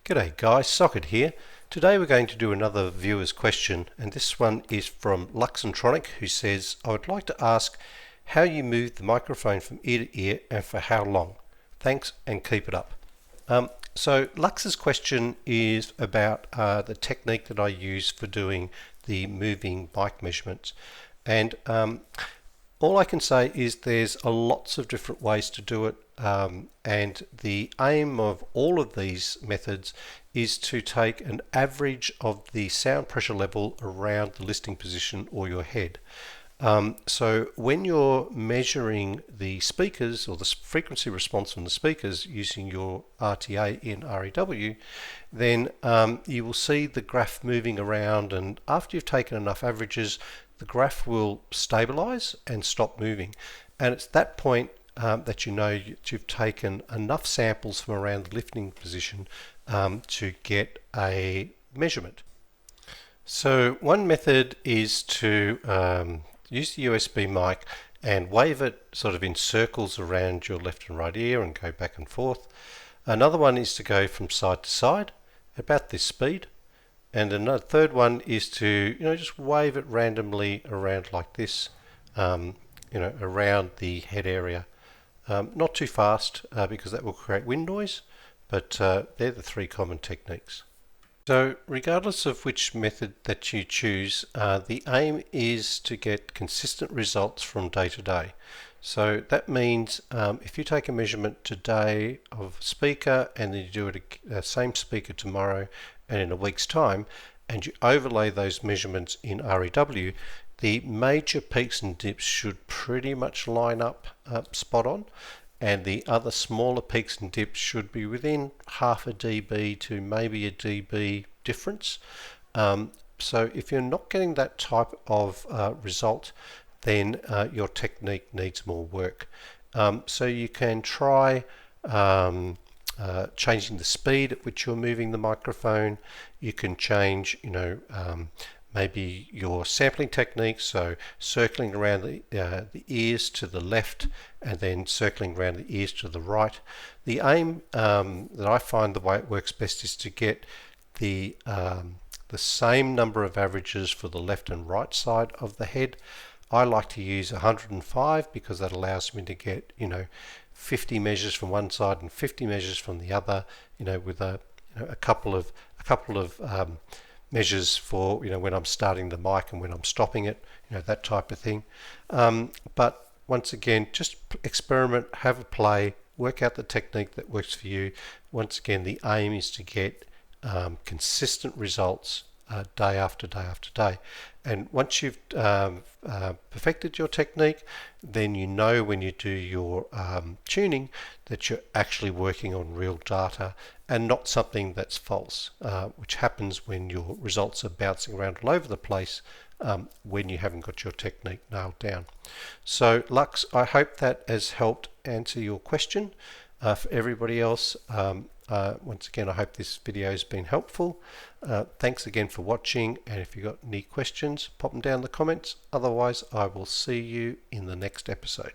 G'day guys, Socket here. Today we're going to do another viewer's question, and this one is from Luxtentronik, who says, I would like to ask how you move the microphone from ear to ear and for how long. Thanks and keep it up. So Lux's question is about the technique that I use for doing the moving mic measurements. And all I can say is there's lots of different ways to do it, and the aim of all of these methods is to take an average of the sound pressure level around the listening position or your head. So when you're measuring the speakers or the frequency response from the speakers using your RTA in REW, then you will see the graph moving around, and after you've taken enough averages, the graph will stabilize and stop moving. And it's that point that you know you've taken enough samples from around the listening position to get a measurement. So one method is to use the USB mic and wave it sort of in circles around your left and right ear and go back and forth. Another one is to go from side to side about this speed. And another third one is to just wave it randomly around like this, around the head area. Not too fast because that will create wind noise, but they're the three common techniques. So regardless of which method that you choose, the aim is to get consistent results from day to day. So that means if you take a measurement today of a speaker and then you do it same speaker tomorrow and in a week's time, and you overlay those measurements in REW, the major peaks and dips should pretty much line up spot on, and the other smaller peaks and dips should be within half a dB to maybe a dB difference. So if you're not getting that type of result, then your technique needs more work. So you can try changing the speed at which you're moving the microphone. You can change, maybe your sampling technique, so circling around the ears to the left and then circling around the ears to the right. The aim that I find the way it works best is to get the same number of averages for the left and right side of the head. I like to use 105 because that allows me to get 50 measures from one side and 50 measures from the other, with a couple of measures for when I'm starting the mic and when I'm stopping it, that type of thing. But once again, just experiment, have a play, work out the technique that works for you. Once again, the aim is to get consistent results day after day after day. And once you've perfected your technique, then when you do your tuning that you're actually working on real data and not something that's false, which happens when your results are bouncing around all over the place when you haven't got your technique nailed down. So Lux, I hope that has helped answer your question. For everybody else, once again, I hope this video has been helpful. Thanks again for watching, and if you've got any questions, pop them down in the comments. Otherwise, I will see you in the next episode.